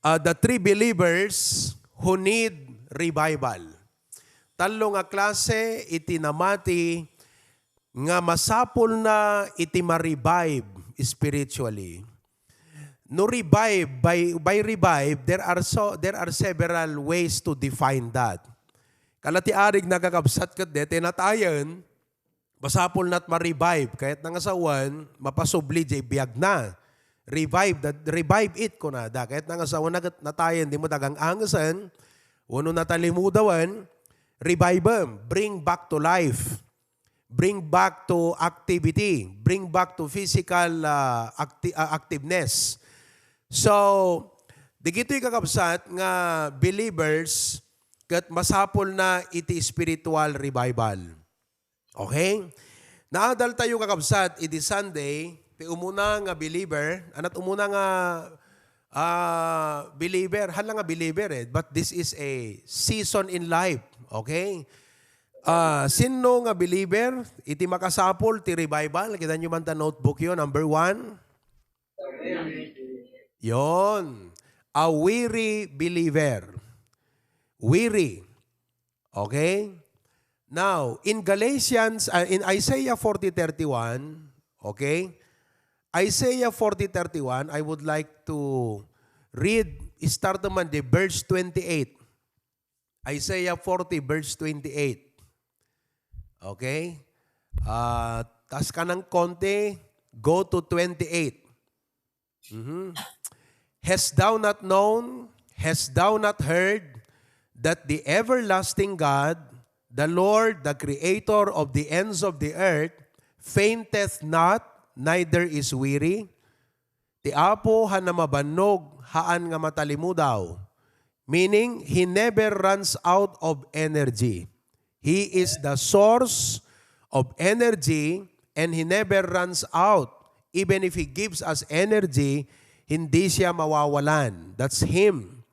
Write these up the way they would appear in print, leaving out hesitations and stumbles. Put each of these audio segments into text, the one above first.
the three believers who need revival. Talo nga klase iti namati nga masapol na iti ma-revive spiritually. No revive, by revive, there are several ways to define that. Kalati arig nagakabsat kat de, tinatayan, masapol na't ma-revive, kahit nangasawan, mapasubli jay biyag na. Revive it ko na. Da, kahit nangasawan natayan, di mo dagang angasan, uno natalimudawan, revive them, bring back to life. Bring back to activity. Bring back to physical activeness. So, di gito'y kakabsat nga believers kat masapol na iti spiritual revival. Okay? Naadal tayo kakabsat iti Sunday, ti umuna nga believer, anat umuna nga believer, hala nga believer but this is a season in life. Okay? Sino nga believer, iti makasapol, ti revival, kita nyo man ta notebook yun, number 1. Yon, a weary believer. Weary. Okay? Now, in Galatians, in Isaiah 40:31, okay? Isaiah 40:31, I would like to read, start naman the verse 28. Isaiah 40 verse 28. Okay? Tas ka ng konti, go to 28. Hast thou not known, hast thou not heard, that the everlasting God, the Lord, the Creator of the ends of the earth, fainteth not, neither is weary? Ti Apo han na mabannog, haan nga matalimudaw. Meaning, He never runs out of energy. He is the source of energy and He never runs out. Even if He gives us energy, hindi siya mawawalan. That's Him.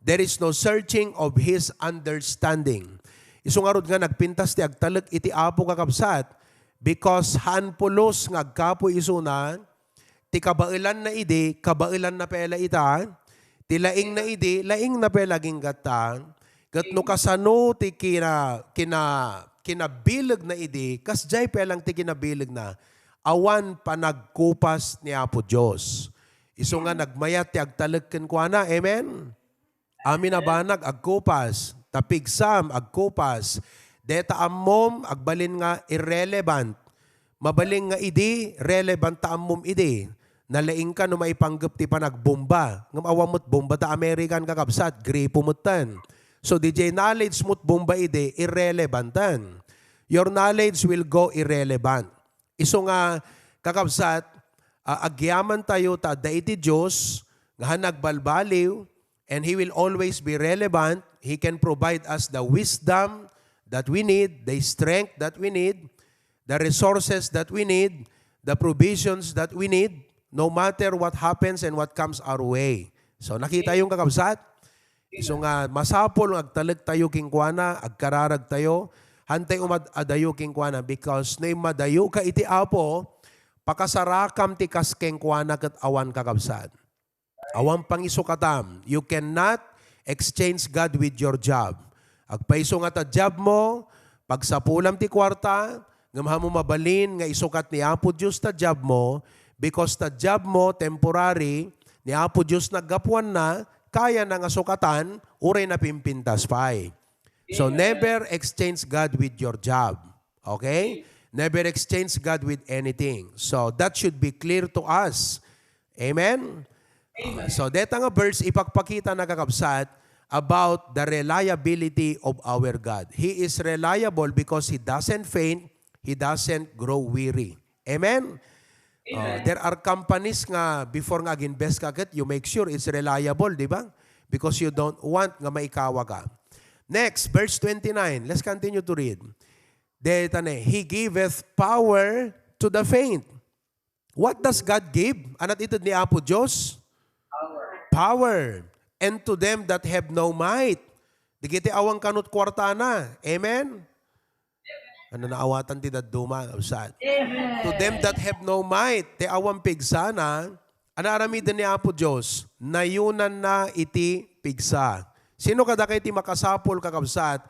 There is no searching of His understanding. Isungarod nga nagpintas ti agtalag iti Apo kakabsat because haan pulos nga agkapo isuna ti kabailan na idi, kabailan na pela ita, ti laing na idi, laing na pela ginggata, kat no kasano ti kinabilag na idi, kas jay pelang ti kinabilag na, awan panagkupas ni Apo Diyos. Iso nga nagmayat ti agtalagken kwa na, amen? Amin na banag agkupas, tapigsam agkupas, deta ammom agbalin nga irrelevant, mabaling nga idi, relevant ta ammom idi, nalaing ka no maipanggap ti panagbomba, ngam awamot bomba ta American kakabsat, gripo mutan. So, DJ knowledge mo't bomba ide, irrelevantan. Your knowledge will go irrelevant. Iso nga, kakabsat, agyaman tayo ta daiti Diyos, nga nagbalbaliw, and He will always be relevant. He can provide us the wisdom that we need, the strength that we need, the resources that we need, the provisions that we need, no matter what happens and what comes our way. So, nakita yung kakabsat? So nga, masapol agtalag tayo kingkwana, agkararag tayo, hantay adayo kingkwana because na madayo ka iti Apo, pakasarakam ti kas kingkwana kat awan kakabsat. Awan pangisukatam. You cannot exchange God with your job. Agpaiso nga ta job mo, pagsapulam ti kwarta, ngamha mo mabalin nga isukat ni Apo Diyos ta job mo because ta job mo temporary, ni Apo Diyos naggapuan na, kaya na nga sukatan, uray na pimpintas pa'y. So, never exchange God with your job. Okay? Never exchange God with anything. So, that should be clear to us. Amen? So, deta nga verse, ipagpakita na kakabsat about the reliability of our God. He is reliable because He doesn't faint, He doesn't grow weary. Amen? There are companies nga before nga ag-invest ka you make sure it's reliable, di ba? Because you don't want nga maikawa ka. Next, verse 29. Let's continue to read. He giveth power to the faint. What does God give? Anat ito ni Apo Diyos? Power. And to them that have no might. Di kiti awang kanut kwartana. Amen? Ano naawatan ti daduma? To them that have no might, ti awang pigsana, Anaaramidan ni Apo Diyos, nayunan na iti pigsa. Sino kada kay ti makasapol kakabsat,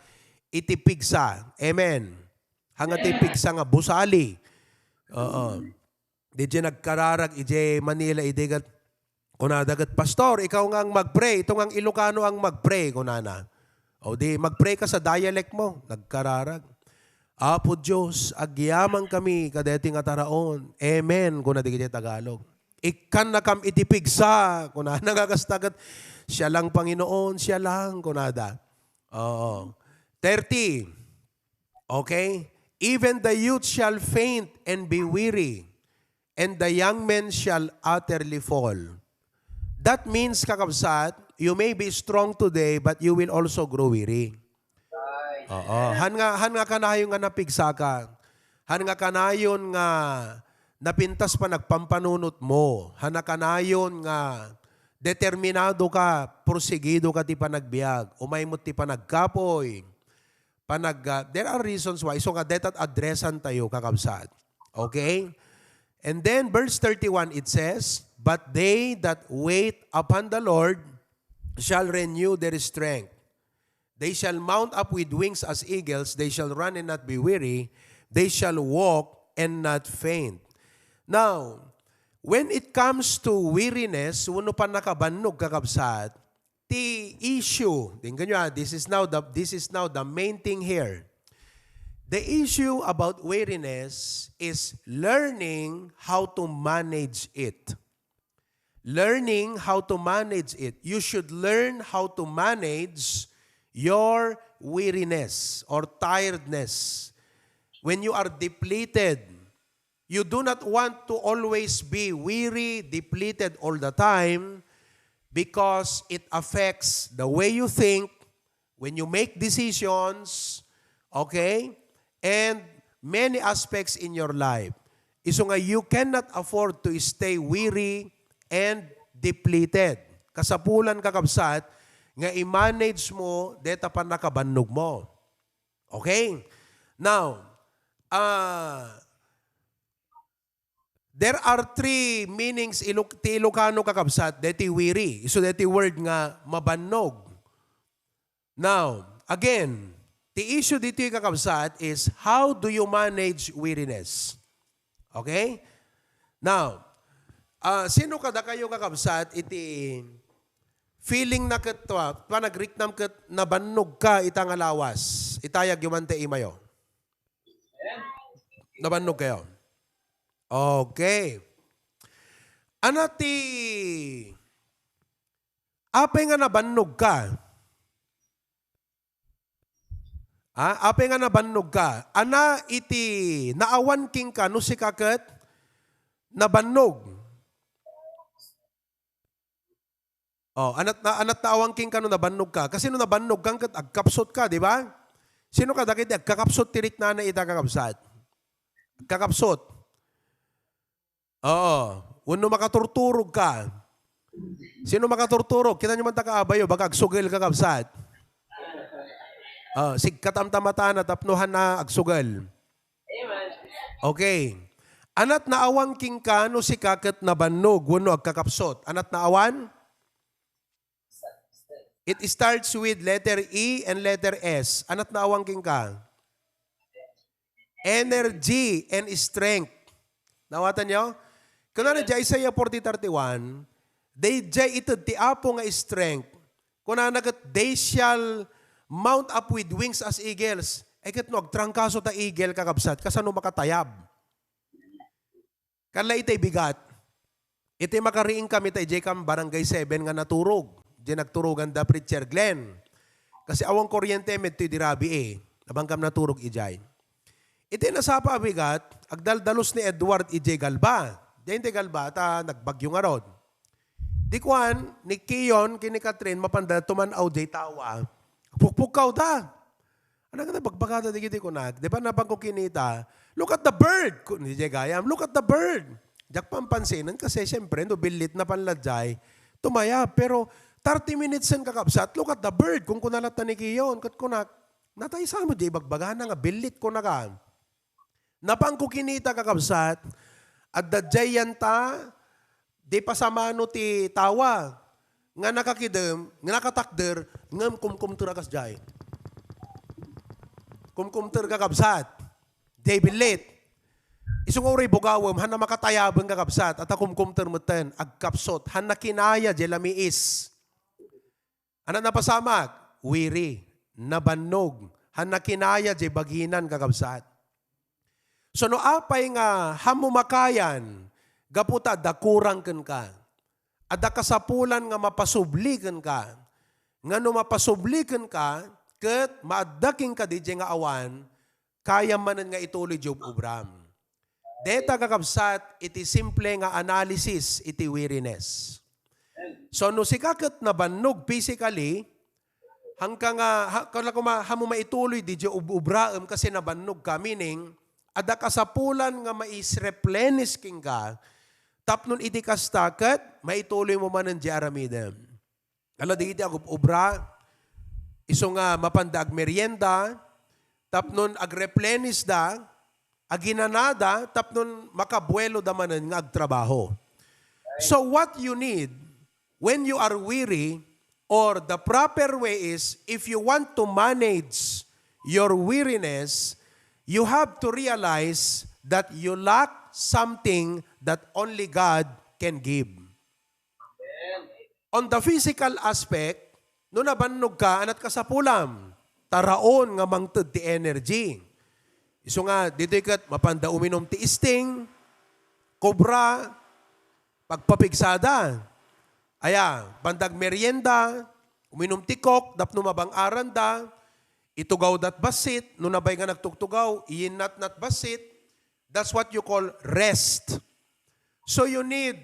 iti pigsa. Amen. Hanga ti pigsa nga busali. Oo. Di nagkararag, ije Manila, idegat, kunadagat, Pastor, ikaw nga ang mag-pray. Ito nga ang Ilocano ang mag-pray, kunana. O di, mag-pray ka sa dialect mo. Nagkararag. Apo Diyos, agyamang kami, kadeti nga taraon. Amen, kunadi kiti Tagalog. Ikan na kam itipigsa, kunana nagagastagat. Siya lang Panginoon, siya lang, kunada. Oo. 30. Okay? Even the youth shall faint and be weary, and the young men shall utterly fall. That means, kakabsat, you may be strong today, but you will also grow weary. Oo. Han nga kanayon nga napigsa ka. Han nga kanayon nga napintas pa nagpampanunot mo. Han nga kanayon nga determinado ka, porsigido ka ti panagbiag. Umay mo ti panagkapoy. There are reasons why. So nga detat addressan tayo, kakabsat. Okay? And then verse 31, it says, but they that wait upon the Lord shall renew their strength. They shall mount up with wings as eagles. They shall run and not be weary. They shall walk and not faint. Now, when it comes to weariness, uno pa nakabannog kakabsat, the issue, tingnan nyo, this is now the main thing here. The issue about weariness is learning how to manage it. Learning how to manage it. You should learn how to manage your weariness or tiredness. When you are depleted, you do not want to always be weary, depleted all the time because it affects the way you think, when you make decisions, okay? And many aspects in your life. Iso nga, you cannot afford to stay weary and depleted. Kasapulan kakabsat, nga i-manage mo, deta pa nakabannog mo. Okay? Now, there are three meanings ti Ilocano kakabsat, deti weary. So deti word nga mabannog. Now, again, the issue dito kakabsat is how do you manage weariness? Okay? Now, sino kada kayo kakabsat iti feeling na katwa, panag-riknam kat nabannog ka itang alawas. Itayag yumante imayo. Nabannog kayo. Okay. Anati, apay nga nabannog ka. Apay nga nabannog ka. Ana iti, naawan king ka, no si kakat, nabannog. Oh, anat naawang king ka no nabannog ka. Kasi no nabannog kang agkapsot ka, di ba? Sino ka dakit agkakapsot tirik na ita kakapsat? Agkakapsot. Oo. Uno makaturturog ka. Sino makaturturog? Kita nyo man takaabayo, baka agsugal kakapsat. Sigkatamtamata na tapnuhan na agsugal. Okay. Anat naawang king ka no si kakat nabannog, uno agkakapsot. Anat naawan? It starts with letter E and letter S. Anat na awangking ka? Energy and strength. Nawatan nyo? Kung na dyan Isaiah 40:31, they dyan ito ti apo nga strength. Kung na nagat, they shall mount up with wings as eagles. Ay kat no, agtrangkaso ta eagle kakabsat, kasano makatayab. Kanla itay bigat. Itay makariing kami tayo dyan kam barangay 7 nga naturog. Diyan nagturugan da Preacher Glenn. Kasi awang kuryente medto dirabi Nabanggam naturog ijay. Iti nasapa abigat, agdaldalos ni Edward ijay galba. Diyan ti galba, nagbagyo nga rod. Di kuan, ni Kiyon, kini Catherine, mapanda tumanaw jay tawa. Pukpukaw ta. Ano ka na bagbagata di kiti kunag? Di ba nabang ko kinita? Look at the bird. Ni jay gayam, look at the bird. Diyak pampansinan kasi siyempre, no, bilit na panladjay, tumaya. Pero 30 minutes sen kakabsat, look at the bird. Kung kunalat na ni Kiyon, kat kunak, natay sa mo, di bagbagana nga, bilit ko na ka. Napang kukinita kakabsat, at dadyay yan ta, Di pasamano ti tawa. Nga nakakidem, nga nakatakder, ngam kumkumtura kasjay. Kumkumtur kakabsat. Di bilit. Isong oray bugawam, han na makatayabang kakabsat, at kumkumtur meten, agkapsot, han na kinaya, di lamiis. Ano napasamak? Wiri, nabannog, han na kinaya, di baginan kakabsat. So no apay nga hamumakayan, gaputa dakurang ken ka. Ada kasapulan nga mapasubliken ka. Nga no mapasubliken ka, ket maadaking ka di nga awan, kaya manen nga ituloy job ubram. Deta kakabsat, iti simple nga analysis, iti weariness. So no sikaket na bannog physically, hanggang hamu maituloy di job ubraem kasi nabannog ka, meaning, ada kasapulan nga mais-replenish king ka, tapnon iti kastaket, maituloy mo man ang diaramidem. Ala di iti agub ubra, iso nga mapandag merienda, tapnon ag-replenish da, aginanada, tapnon makabuelo da manen nga agtrabaho. So what you need, when you are weary, or the proper way is, if you want to manage your weariness, you have to realize that you lack something that only God can give. On the physical aspect, no nabannog ka, anat ka sa pulam, taraon nga mangted ti energy. Iso nga, dito ikat, mapanda uminom ti isting, kobra, pagpapigsada. Aya, bandag merienda, uminom ti kok, dapno mabang aranda, itugaw dat basit, no nabay nga nagtugtugaw, iinat nat basit, that's what you call rest. So you need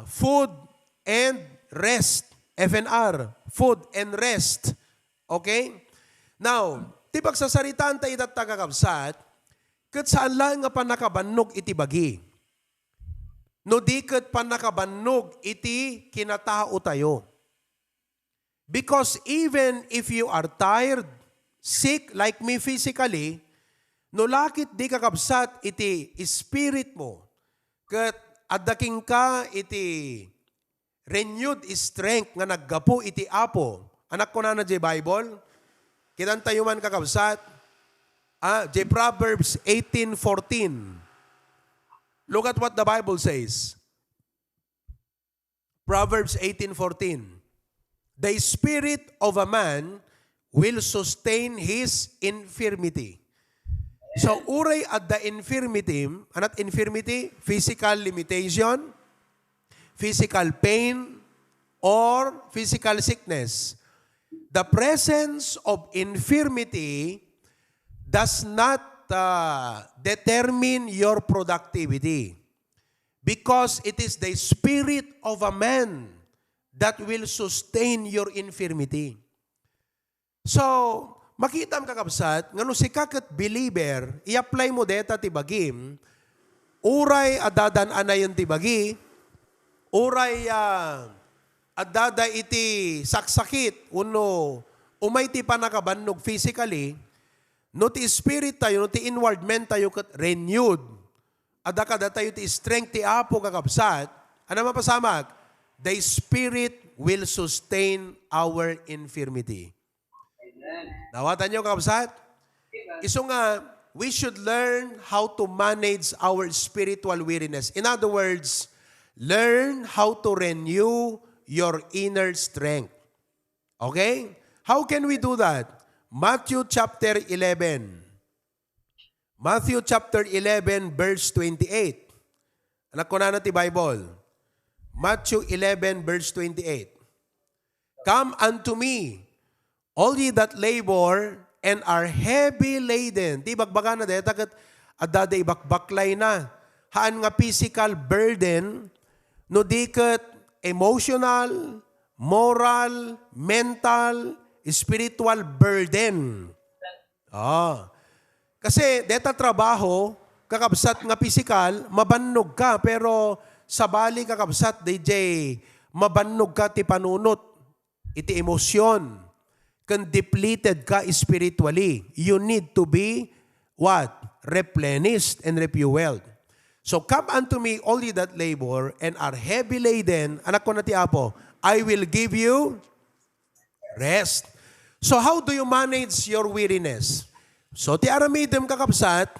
food and rest. FNR, food and rest. Okay? Now, tibag sa saritaan tayo itat tagakabsat, kat saan lang nga panakabannog iti bagi. No di kat panakabannog iti kinatao tayo. Because even if you are tired, sick like me physically, no lakit di kakabsat iti spirit mo, kat adaking ka iti renewed strength nga naggapo iti apo. Anak ko na di Bible, kitan tayo man kakabsat, di Proverbs 18:14. Look at what the Bible says. Proverbs 18:14. The spirit of a man will sustain his infirmity. So, uray at the infirmity, anat infirmity? Physical limitation, physical pain, or physical sickness. The presence of infirmity does not determine your productivity because it is the spirit of a man that will sustain your infirmity. So, makita ang kakabsat, nga no si kakat believer, i-apply mo deta tibagim, uray adadan anayon tibagi, uray adada iti saksakit, uno, umay ti panakabannog physically, no ti spirit tayo, no ti inward man tayo kat renewed, adakada tayo ti strength ti apo kakabsat, ano mapasamag? The Spirit will sustain our infirmity. Amen. Nawatan niyo, kakabsat? Iso nga, we should learn how to manage our spiritual weariness. In other words, learn how to renew your inner strength. Okay? How can we do that? Matthew chapter 11. Matthew chapter 11, verse 28. Anak ko na ti Bible. Matthew 11, verse 28. Come unto me, all ye that labor and are heavy laden. Di bagbaga na dahil takat adada ibakbaklay na. Haan nga physical burden, no di kat emotional, moral, mental, spiritual burden. Kasi deta trabaho, kakabsat nga physical, mabannog ka, pero sa bali kakabsat, DJ, mabannog ka ti panunot, iti emosyon, kan depleted ka spiritually. You need to be, what? Replenished and refueled. So come unto me, all ye that labor and are heavy laden, anak ko na ti Apo, I will give you rest. So how do you manage your weariness? So ti aramidem kakabsat,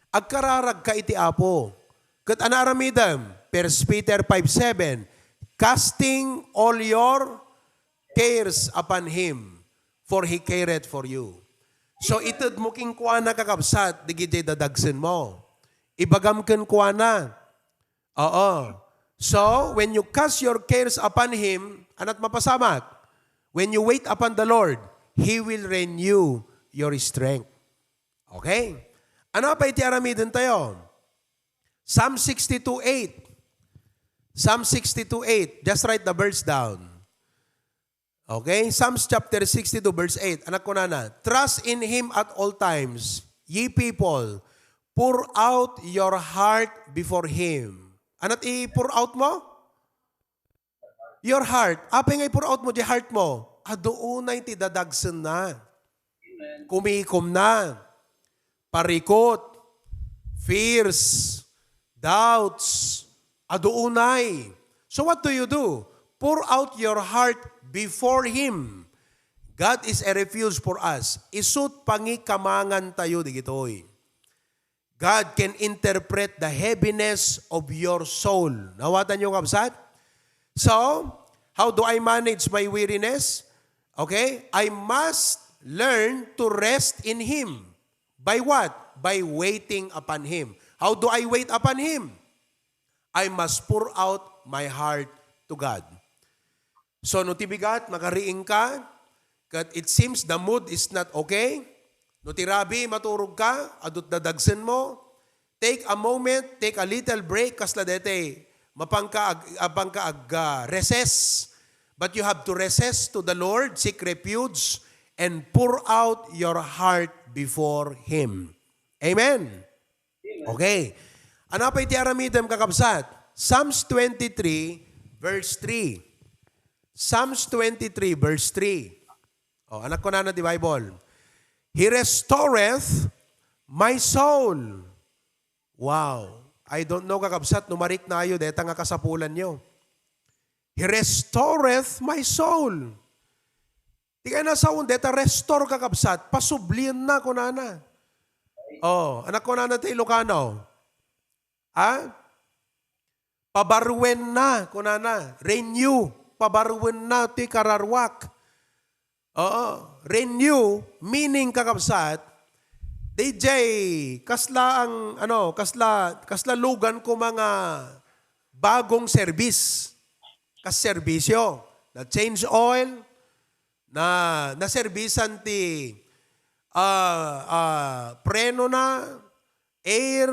agkararag ka iti Apo. Kat anaramidem, 1 Peter 5:7, casting all your cares upon Him, for He careth for you. So itad mo king kuha na kakabsat, digitay dadagsin mo. Ibagam ken kuha na. Oo. So, when you cast your cares upon Him, anat mapasamak, when you wait upon the Lord, He will renew your strength. Okay? Ano pa iti aramidin tayo? Psalm 62:8. Psalm 62:8. Just write the verse down. Okay? Psalms chapter 62 verse 8. Anak ko na. Trust in Him at all times, ye people. Pour out your heart before Him. Anat i-pour out mo? Your heart. Apa nga i-pour out mo di heart mo? Adoonay ti dadagsen na. Kumikom na. Parikot. Fears. Doubts. Adoonay. So what do? Pour out your heart before Him. God is a refuge for us. Isut pangikamangan tayo di gitoy. God can interpret the heaviness of your soul. Nawatan niyo kabsat? So, how do I manage my weariness? Okay? I must learn to rest in Him. By what? By waiting upon Him. How do I wait upon Him? I must pour out my heart to God. So, no tibigat, makariing ka, kat it seems the mood is not okay. No tirabi, maturog ka, adot dadagsen mo, take a moment, take a little break, kasla dete, recess. But you have to recess to the Lord, seek refuge, and pour out your heart before Him. Amen? Okay. Ano pa iti aramidem kakabsat? Psalms 23, verse 3. Psalms 23, verse 3. Anak ko na di Bible. He restoreth my soul. Wow. I don't know kakabsat, numarik na ayo, deta nga kasapulan nyo. He restoreth my soul. Di ka na sa deta restore kakabsat, pasublian na ko na. Anak ko na ti Ilocano. Pabarwen na ko na. Renew. Pabarwen na ti kararwak. Renew, meaning kakabsat, DJ, kasla lugan ko mga bagong service. Serbisyo. Na change oil, na servisan ti preno na, air,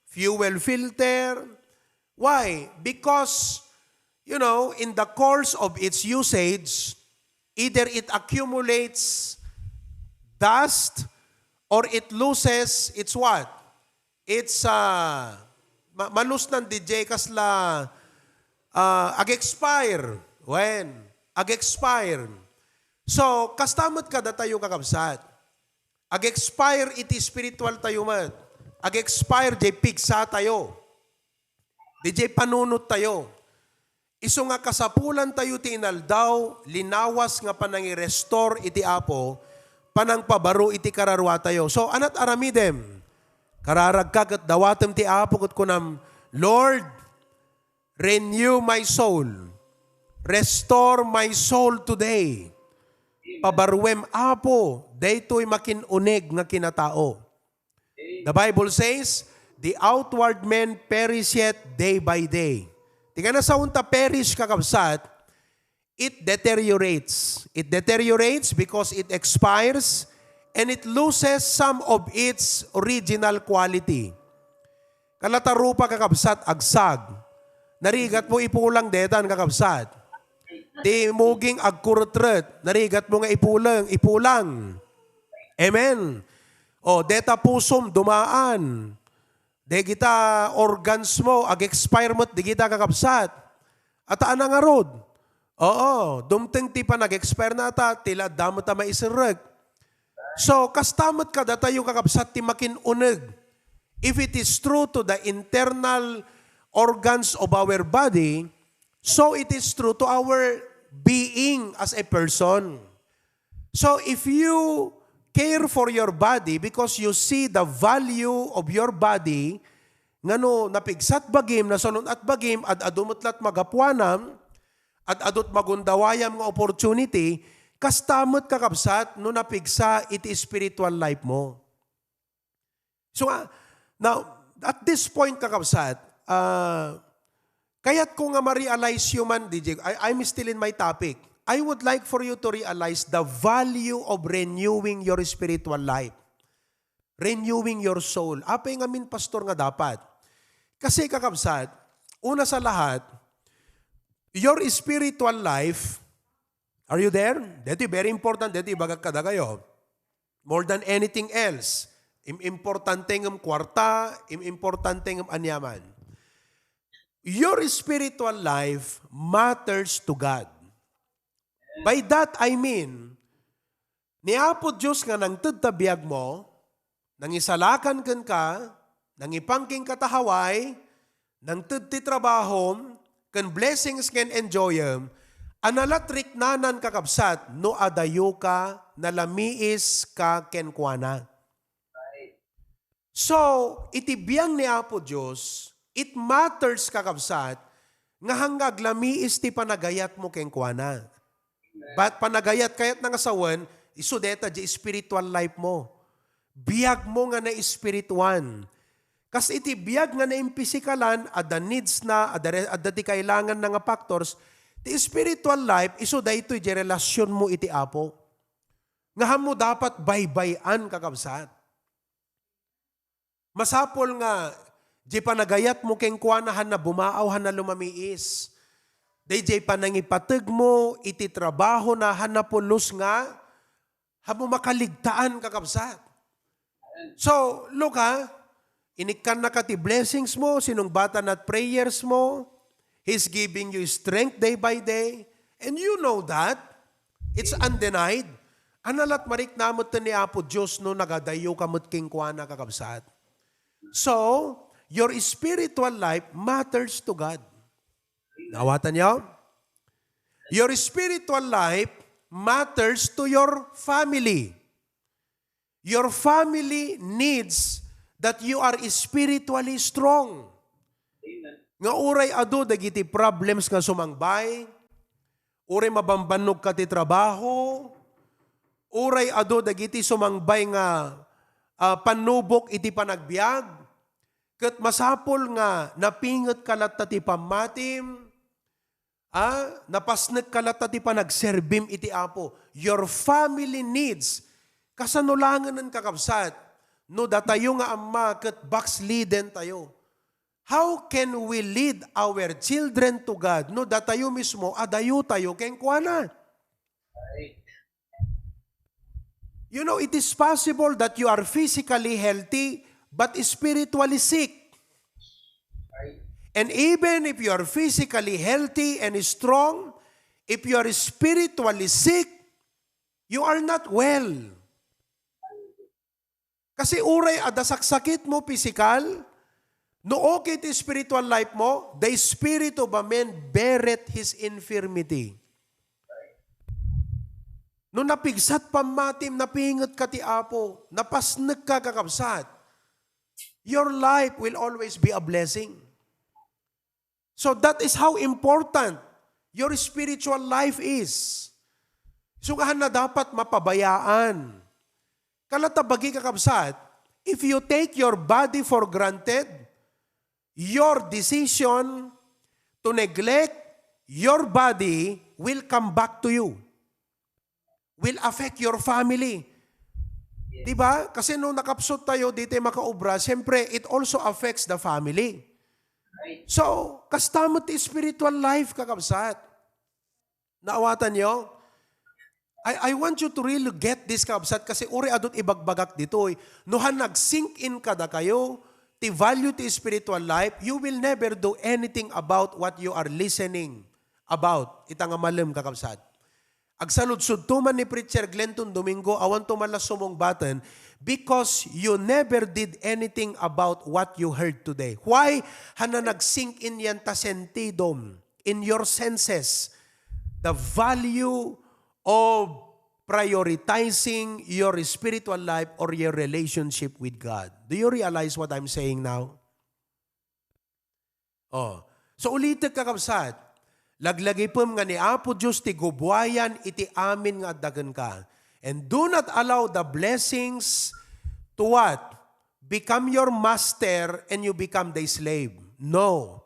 fuel filter. Why? Because, in the course of its usage, either it accumulates dust or it loses its what? It's malus ng DJ kasla ag-expire. When? Ag-expire. So, kastamot ka da tayo kakabsat. Ag-expire iti spiritual tayo mat. Ag-expire di pigsa tayo. DJ panunot tayo. Iso nga kasapulan tayo ti inaldaw, linawas nga panangi-restore iti Apo, panang pabaro iti kararwa tayo. So, anat aramidem, kararag ka kat dawatem ti Apo kat kunam, Lord, renew my soul. Restore my soul today. Pabaruem Apo, daytoy makinunig nga kinatao. The Bible says, the outward man perisheth day by day. Tingnan na sa unta perish kakabsat, it deteriorates. It deteriorates because it expires and it loses some of its original quality. Kalatarupa kakabsat agsag. Narigat mo ipulang detan kakabsat. Di muging agkurutret. Narigat mo nga ipulang. Amen. Deta pusom dumaan. Di kita organs mo, ag-expire mo't di kita kakabsat. At anang arod. Dumteng ti pa nag-expire na ata, tila damot na maisirag. So, kastamot ka datayo kakabsat ti makinuneg. if it is true to the internal organs of our body, so it is true to our being as a person. So if you care for your body because you see the value of your body, ngano napigsat bagim, nasunod at bagim, at adumutlat magapuanam, at adot magundawayam nga opportunity, kastamot kakabsat, no napigsa, it is spiritual life mo. So, now, at this point kakabsat, kaya't ko nga ma-realize human, DJ, I'm still in my topic. I would like for you to realize the value of renewing your spiritual life. Renewing your soul. Apay nga min, pastor, nga dapat. Kasi kakabsat, una sa lahat, your spiritual life, are you there? Dito very important. Dito bagag kada kayo. More than anything else. Importante ng kwarta, importante ng anyaman. Your spiritual life matters to God. By that I mean, niapod Diyos nga nang tudtabiyag mo, nang isalakan ka, nang ipangking katahaway, nang tudtitrabahom, kan blessings can enjoy them, analatrik nanan kakabsat, no adayo ka, nalamiis ka kenkwana. So, itibiyang ni Apo Diyos, it matters kakabsat, nga hanggag lamiis ti panagayat mo kenkwana. But panagayat kayat ng asawan, isudeta di spiritual life mo. Biyag mo nga na spirituan. Kasi iti biyag nga na impisikalan, at the needs na, at the kailangan na nga factors, the spiritual life, iso da ito di relasyon mo iti Apo. Nga mo dapat baybayan kakabsat. Masapol nga, di panagayat mo keng kuanahan na bumaaw na lumamiis. Di panangipatag mo, iti trabaho na hanapulos nga, hamo makaligtaan kakabsat. So, look inikan na ka ti blessings mo, sinungbatan at prayers mo, He's giving you strength day by day, and you know that, it's undenied. Analat marik namot ni Apo Diyos no nagadayo kamot king kuana kakabsat. So, your spiritual life matters to God. Nawatan niyo? Your spiritual life matters to your family. Your family needs that you are spiritually strong. Nga uray ado dagiti problems nga sumangbay, uray mabambanog ka ti trabaho, uray ado dagiti sumangbay nga panubok iti panagbiag, ket masapol nga napinget kalat ti pamatim, napasnek kalat ti panagserbim iti Apo. Your family needs, kasanulangan ng kakabsat, no datayo nga amma ket backsliden tayo. How can we lead our children to God? No datayo mismo, adayo tayo kenkwana. You know, it is possible that you are physically healthy, but spiritually sick. And even if you are physically healthy and strong, if you are spiritually sick, you are not well. Kasi uray adasaksakit mo physical, no okay ti spiritual life mo, the spirit of a man beareth his infirmity. No napigsat pamatim, napingat ka ti Apo, napasnek ka kakabsat, your life will always be a blessing. So that is how important your spiritual life is. So kahan na dapat mapabayaan. Kalatabagi kakabsat, if you take your body for granted, your decision to neglect your body will come back to you. Will affect your family. Diba? Kasi nung nakapsot tayo dito makaobra, siyempre it also affects the family. So, kastamot ti spiritual life kakabsat. Naawatan nyo? I want you to really get this kakabsat kasi uri adot ibagbagak dito. Nuhan nag-sink in kada kayo, ti value ti spiritual life, you will never do anything about what you are listening about. Itang malam kakabsat. Agsaludsud tuman ni Preacher Glenton Domingo, awan tumalas sumong batan, because you never did anything about what you heard today. Why? Hana nag-sink in yan ta sentidom, in your senses, the value of prioritizing your spiritual life or your relationship with God. Do you realize what I'm saying now? Oh. So ulitin kakabsat, laglagipom nga ni Apo Diyos ti gubwayan iti amin nga dagan ka. And do not allow the blessings to what? Become your master and you become the slave. No.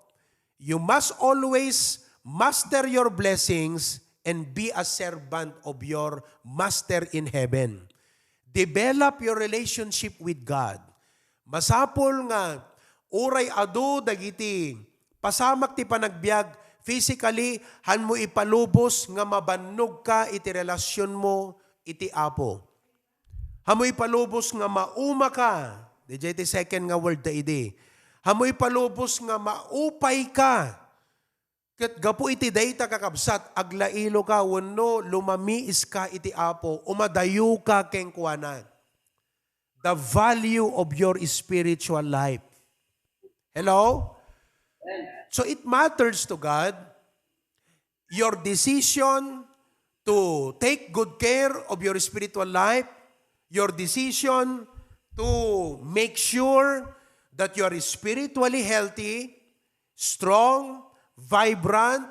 You must always master your blessings and be a servant of your master in heaven. Develop your relationship with God. Masapol nga, uray adu dagiti, pasamak ti panagbiag, physically, han mo ipalubos nga mabannog ka iti relasyon mo iti Apo. Han mo ipalubos nga mauma ka, DJ iti second nga word da ide. Han mo ipalubos nga maupay ka. Kat gapu iti dayta kakabsat, aglailo ka, wano lumamiis ka iti Apo, umadayo ka keng kuwanan. The value of your spiritual life. Hello? So it matters to God, your decision to take good care of your spiritual life, your decision to make sure that you are spiritually healthy, strong, vibrant,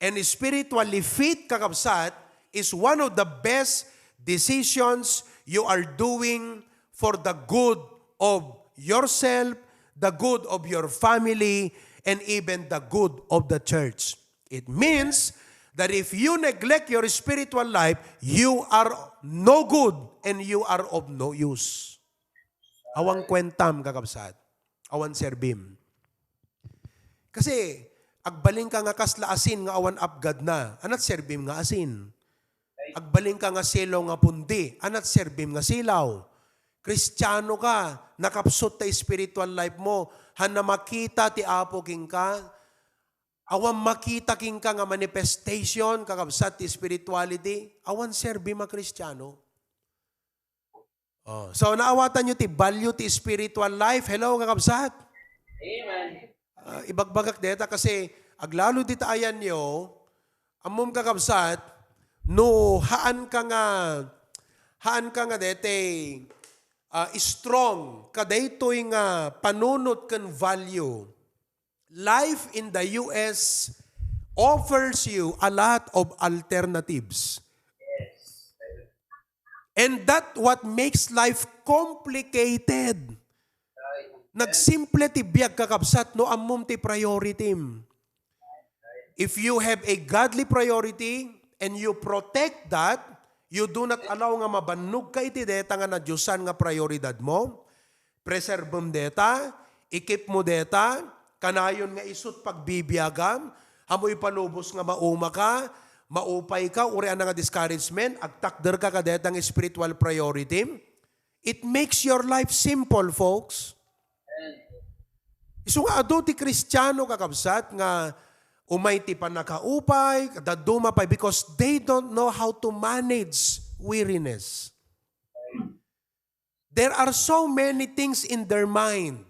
and spiritually fit, kakabsat, is one of the best decisions you are doing for the good of yourself, the good of your family, and even the good of the church. It means that if you neglect your spiritual life, you are no good and you are of no use. Awang kwentam, kakabsat. Awan serbim. Kasi, agbaling ka nga kasla asin nga awan apgad na, anat serbim nga asin. Agbaling ka nga silaw nga pundi, anat serbim nga silaw. Kristiyano ka, nakapsot ta spiritual life mo, han na makita ti Apo king ka, awan makita king ka nga manifestation, kakabsat ti spirituality, awan serbim nga Kristiyano. Oh. So naawatan nyo ti value ti spiritual life. Hello, kakabsat? Amen. Ibagbagak deta kasi aglalo dita ayan nyo, amom kakabsat, no haan ka nga dete strong, kadaytoy nga panunot kan value. Life in the US offers you a lot of alternatives. And that what makes life complicated. Nagsimple ti biyag kakabsat no ammum ti priority. If you have a godly priority and you protect that, you do not allow nga mabannog ka iti deta nga na Diyosan nga prioridad mo, preservum deta, ikip mo deta, kanayon nga isut pagbibiyagam, hamoy palubos nga mauma ka, maupay ka, urian nga discouragement, agtakder ka kadetang spiritual priority. It makes your life simple, folks. Isu nga ado ti Kristiyano kakabsat nga umay ti panakaupay, dadumapay because they don't know how to manage weariness. There are so many things in their mind.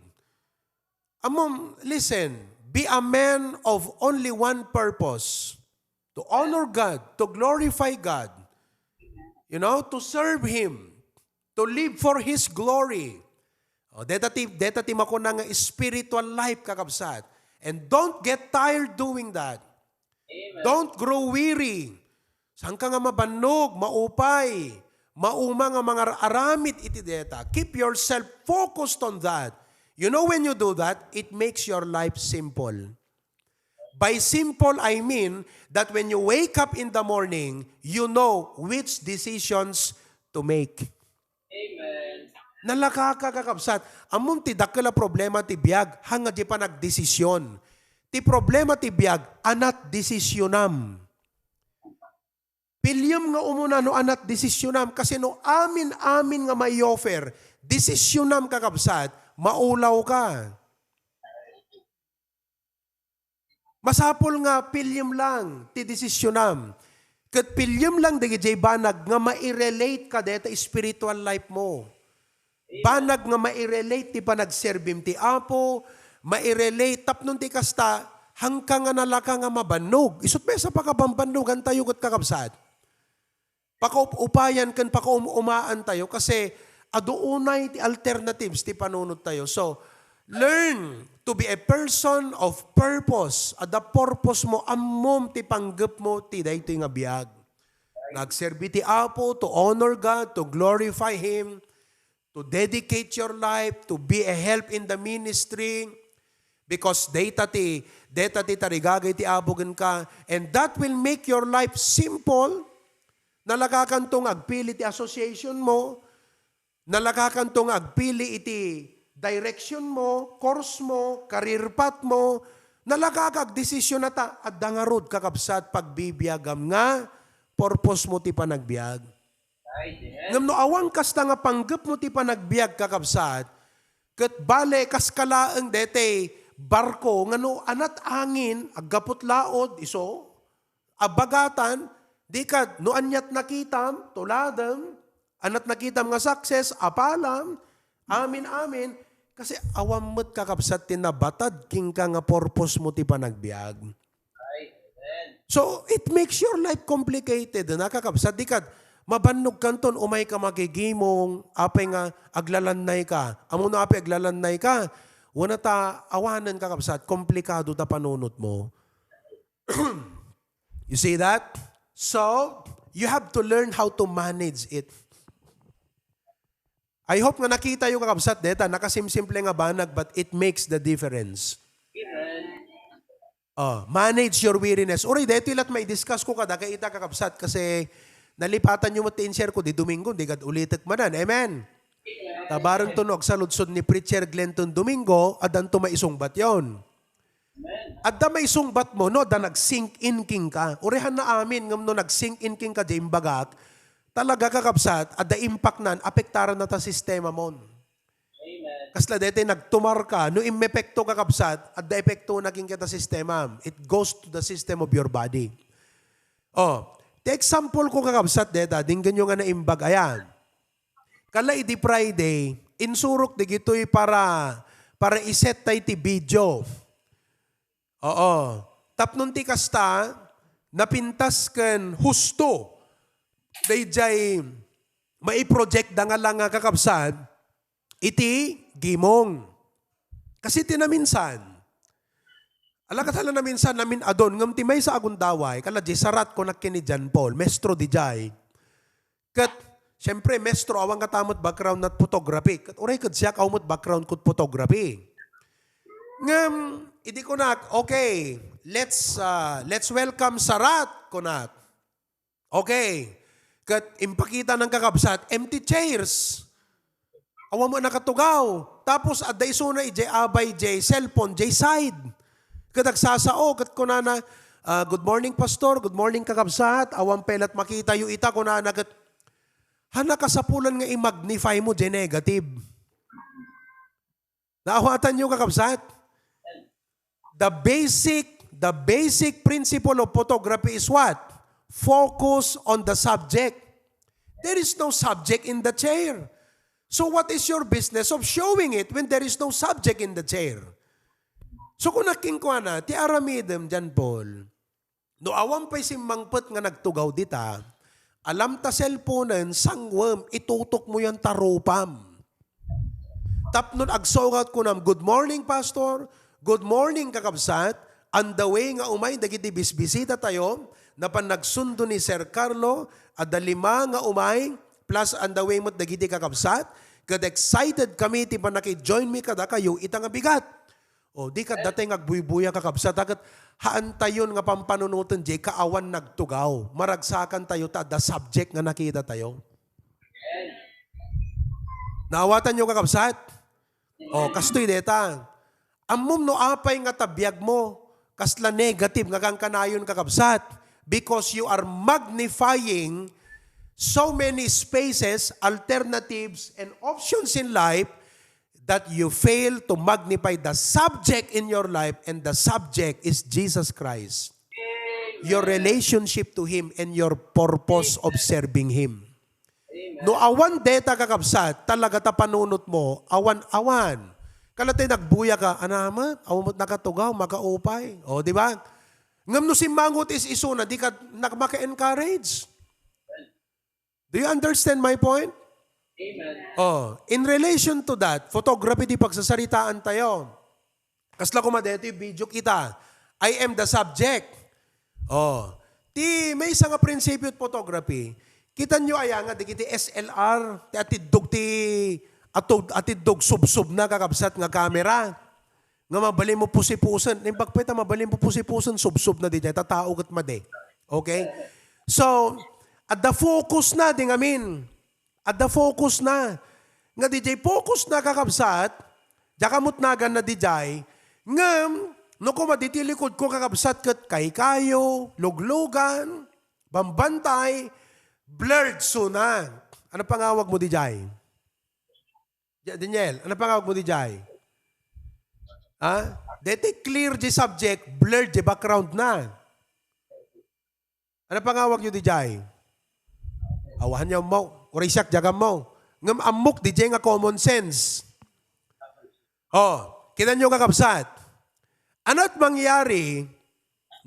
Amom, listen, be a man of only one purpose, to honor God, to glorify God, to serve Him, to live for His glory. Deta ti makuna nga spiritual life kakabsat. And don't get tired doing that. Amen. Don't grow weary. Saan ka nga mabannog, maupay, mauma nga mga aramid iti deta. Keep yourself focused on that. You know when you do that, it makes your life simple. By simple, I mean that when you wake up in the morning, you know which decisions to make. Amen. Nalakakakakabsat. Amon ti dakela problema ti biag, hanga di pa nagdesisyon. Ti problema ti biag, anat desisyonam. Pilyam nga umuna no anat desisyonam, kasi no amin nga may offer, desisyonam kakabsat, maulaw ka. Masapol nga pilyam lang, ti desisyonam. Kat pilyam lang dagi jay banag nga ma-relate ka deta spiritual life mo. Banag nga ma-relate ti panagserbim ti Apo, ma-relate tapnon ti kasta hangka nga nalaka nga mabanog. Isut ba sa pakabambanugan tayo kat kakabsat? Pakaupayan kan pakaumaan tayo kasi aduunay ti alternatives ti panunod tayo. So, learn to be a person of purpose. Ada purpose mo, ammom ti panggap mo, ti dayto nga biyag. Nagserbi ti Apo to honor God, to glorify Him, to dedicate your life, to be a help in the ministry, because data ti tarigagay ti abogan ka, and that will make your life simple. Nalakakantong agpili ti association mo, nalakakantong agpili iti direction mo, course mo, career path mo, nalakakag-desisyon na ta, at dangarod kakabsat pagbibiyagam nga, purpose mo ti panagbiag. Ngam no awang kasta nga panggap mo ti panagbiag kakabsat, kat bale kaskalaang dete barko, nga no anat angin, aggapot laod, iso, abagatan, di ka, no anyat nakitam, tuladam, anat nakitam nga success, apalam, amin, kasi awam mo't kakabsat tinabatad, king ka nga purpose mo ti panagbiag. So, it makes your life complicated, nakakabsat, di ka, mabannog kanton, umay ka magigimong, apay nga, aglalannay ka, amo na apay aglalannay ka, wana ta, awanan kakabsat, komplikado ta panunot mo. You see that? So, you have to learn how to manage it. I hope nga nakita yung kakabsat deta, nakasimsimple nga banag, but it makes the difference. Manage your weariness. Uri, dito ilat may discuss ko kada kay ita kakabsat kasi nalipatan yung mati-share ko di Domingo, di kad ulitek manan. Amen. Tabarang tunog sa lutsod ni Preacher Glenton Domingo, adan to maisong bat yon. At da may sungbat mo, no, da nag-sink in king ka. Urehan na amin, ngam no nag-sink in king ka, jay imbagak, talaga kakabsat, at da impact nan, apektaran na ta sistema mo. Kasla dete nagtumar ka, no imepekto kakabsat, at da epekto naging kita sistema. It goes to the system of your body. The example ko kakabsat deta, dinggan nyo nga na imbag, ayan. Kala idi Friday, insurok di gito'y para iset tayo ti video. Tapnon ti kasta, napintas ken husto. Dayjay, maiproject da nga lang nga kakabsat, iti gimong. Kasi tinaminsan, alakat hala naminsan namin adon, ngam ti may sa agundaway, kala di sarat ko nakini John Paul, mestro di jay. Kat, siyempre, mestro, awang katamot background at photography. Kat uray kad siya kaumot background kut photography. Ngam, hindi ko na, okay, let's welcome Sarat ko na. Okay. Kat impakita ng kakabsat, empty chairs. Awa mo nakatugaw. Tapos at daiso na ijay abay, jay cellphone, jay side. Kat agsasao, kat ko na good morning pastor, good morning kakabsat, awang pelat makita yung ita ko na kat hanakasapulan nga i-magnify mo, jay negative. Naawatan nyo kakabsat? The basic principle of photography is what? Focus on the subject. There is no subject in the chair. So what is your business of showing it when there is no subject in the chair? So kung nakingkwa na, ti aramidem dyan, Paul, no awang pa'y simmangpet nga nagtugaw dita, alam ta cellphone sangwem, itutok mo yan taropam. Tapnon agsogat ko nam, good morning, pastor. Good morning, kakabsat. On the way nga umay, dagiti bisbisita tayo, na pan nagsundo ni Sir Carlo, at dalima nga umay, plus on the way mo't dagiti kakabsat, kad excited kami, ti pan naki-join me kada kayo, ita nga bigat. O, di ka dati ngagbuy-buya kakabsat, akat haan tayon nga pampanunutan, jay kaawan nagtugaw. Maragsakan tayo ta, the subject nga nakita tayo. Naawatan nyo kakabsat? O, kastoy deta. Amom no apay nga tabiyag mo, kasla negative nga kang kanayon kakabsat, because you are magnifying so many spaces, alternatives, and options in life that you fail to magnify the subject in your life, and the subject is Jesus Christ. your relationship to Him and your purpose of serving Him. Amen. No awan deta kakabsat, talaga ta panunot mo, awan-awan. Kalatay nagbuya ka, anama, awamot nakatugaw, makaupay. O, di ba? Ngam no simmangot is isuna, di ka maka-encourage. Do you understand my point? Amen. Oh, in relation to that, photography di pagsasaritaan tayo. Kasla kumadeto yung video kita. I am the subject. Oh, may isa nga prinsipyo at photography. Kita nyo aya nga, di kiti SLR, ti atidog sub-sub na kakabsat nga camera. Nga mabalin mo pusi-pusan. Nimbagpeta, mabalin mo pusi-pusan, sub-sub na di dyan. Tatao kat made. Okay? So, at the focus na, di ngamin. At the focus na. Nga di jay focus na kakabsat, jakamot nagan na di jay, ngam, no ko maditilikod ko kakabsat kat kay kayo, luglugan, bambantay, blurred suna. Ano pangawag mo di jay? Daniel, ano pangawag mo di jay? Ha? Dete clear di subject, blurred di background na. Ano pangawag nyo di jay? Awahan niyo mo. Urisak jagam mo. Ngam amok di nga common sense. Oh, kita nyo kakabsat. Ano't mangyari,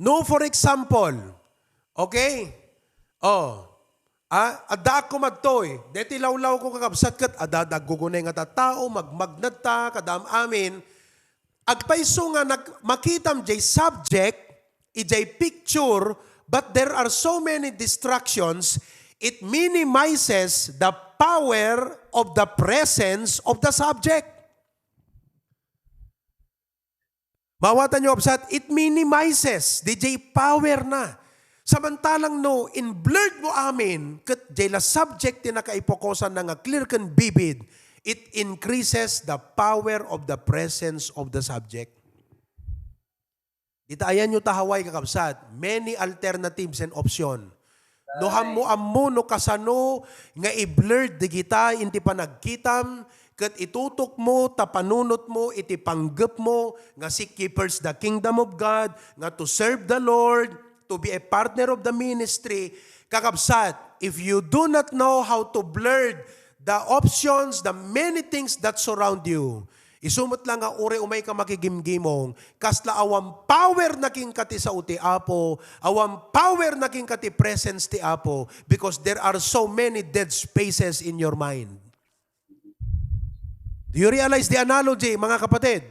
no for example, okay? Oh, ada ako magtoy. Deti lawlaw ko kakabsat kat, adadag gugunay nga tao, magmagnat ta, kadam amin. Agpaiso nga makitam jay subject, ijay picture, but there are so many distractions, it minimizes the power of the presence of the subject. Mawatan nyo, absat, it minimizes, DJ power na. Samantalang no, in blurred mo amin, kat jay la subject na kaipokosan na nga clear kan bibid, it increases the power of the presence of the subject. Dita ayan nyo tahaway kakabsat, many alternatives and option. No hammo no kasano nga i-blurred di kita inti pa nagkitam ket itutok mo tapanunot mo iti panggep mo nga seek ye first the kingdom of God nga to serve the Lord, to be a partner of the ministry. Kakabsat, if you do not know how to blur the options, the many things that surround you, isumot lang nga uri umay ka makigimgimong, kasla awam power na king kati sa uti Apo, awam power na king kati presence ti Apo, because there are so many dead spaces in your mind. Do you realize the analogy, mga kapatid?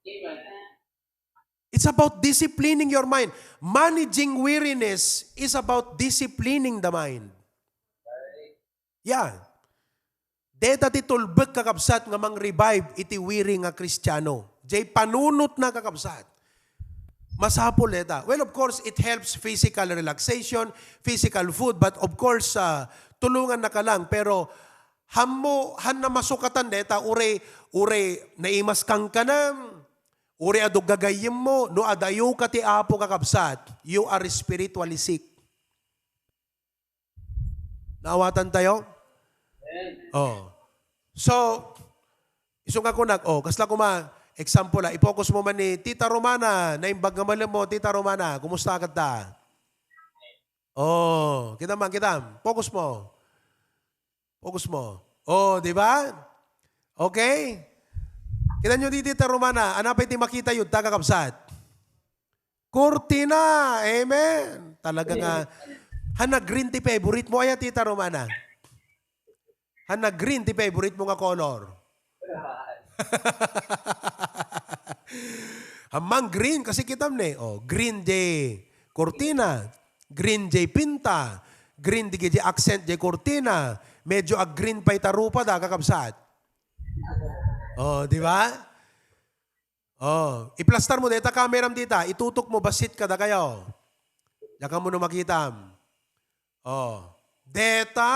Amen. It's about disciplining your mind. Managing weariness is about disciplining the mind. Yeah. Deta ti tulbek kakabsat nga mang-revive iti weary nga Kristiyano. Jay panunot na kakabsat. Masapol deta. Well, of course, it helps physical relaxation, physical food, but of course, tulungan na ka lang. Pero, han na masukatan deta, ure naimas kang kanam, ure adog gagayim mo, no adayo ka ti Apo kakabsat, you are spiritually sick. Naawatan tayo? Oh. So, isong ako kasla ko example i-focus mo man ni Tita Romana, na imbag nga malam mo, Tita Romana, kumusta ka ta? Oh, kitam. Focus mo. Oh, di ba? Okay? Kita nyo di Tita Romana, anapay ti makita yun, tagakapsat. Kurtina, amen. Talaga nga, green ti favorite mo, aya Tita Romana. Green ti favorite mo nga color. Amang green kasi kitam ne. Oh, green jay cortina, green jay pinta, green di jay accent jay cortina, medyo green pa itarupa da kakabsat. Oh, di ba? Oh, iplastar mo deta kameram dita, itutok mo basit ka da kayo. Yaka mo no makitam. Oh. Deta.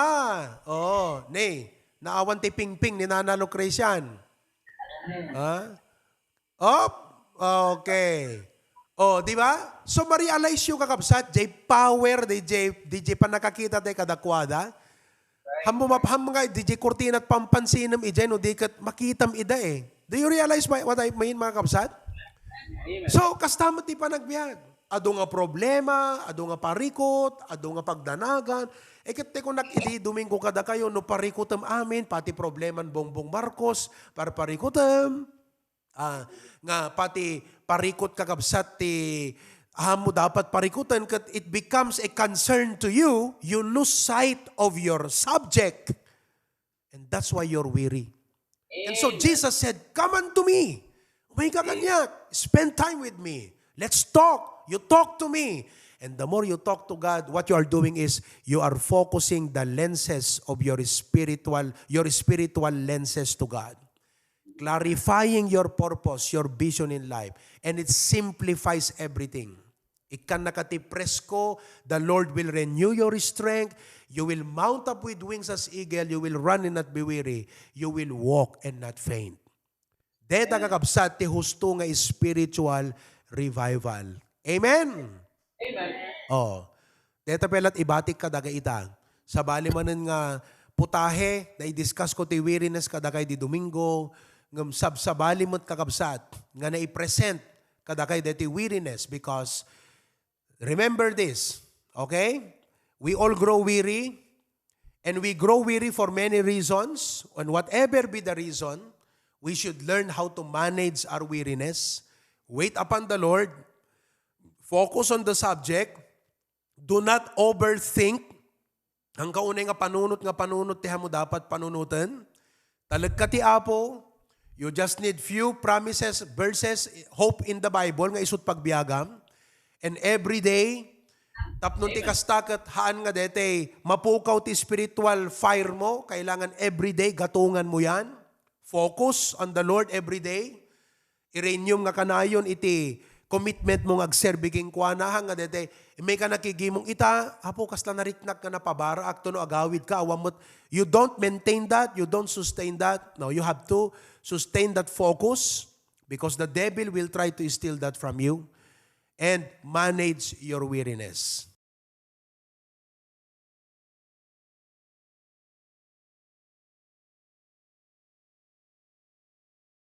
Oh, naawan ti pingping ni Nana Lucrecian. Okay. Oh, di ba? So ma-realize yung kakabsat, jay power, DJ pa nakakita tayo kadakwada. Ham nga, DJ Cortina at pampansinam ijay, no, di kat makitam ida eh. Do you realize what I mean, mga kabsat? Amen. So, kastamot di pa nagbiyan. ado nga problema, ado nga parikot, ado nga pagdanagan. Kiti ko nakidi Domingo kada kayo, no parikotam amin, pati probleman Bongbong Marcos, para parikotam. Nga pati parikot kakabsat ti mo dapat parikutan, kat it becomes a concern to you, you lose sight of your subject. And that's why you're weary. And so Jesus said, come unto me. May ka kanyak. Spend time with me. Let's talk. You talk to me. And the more you talk to God, what you are doing is you are focusing the lenses of your spiritual lenses to God. Clarifying your purpose, your vision in life. And it simplifies everything. Ikan nakatipres ko, the Lord will renew your strength. You will mount up with wings as eagle. You will run and not be weary. You will walk and not faint. Deta kakabsat ti husto nga spiritual revival. Amen? Amen. Oh. Deta pelat ibatik kadaga ita. Sa bali manen nga putahe, na i-discuss ko ti weariness kadagay di Domingo, ngam sabsabali mo't kakabsat, nga na-i-present kadagay deti weariness because remember this, okay? We all grow weary, and we grow weary for many reasons, and whatever be the reason, we should learn how to manage our weariness, wait upon the Lord, focus on the subject, do not overthink. Ang kaunay nga panunot tiha mo dapat panunutan. Talag ka ti Apo, you just need few promises, verses, hope in the Bible nga isut pagbiagam. And every day, tapnon ti kastakat, haan nga dete, mapukaw ti spiritual fire mo, kailangan every day, gatungan mo yan. Focus on the Lord every day. I-renew nga kanayon iti commitment mong agserbiging kuanahan nga dete, may ka nakigimong ita, Apo, kasla nariknak ka na pabara, akto no agawid ka, awamot. You don't maintain that, you don't sustain that. No, you have to sustain that focus because the devil will try to steal that from you and manage your weariness.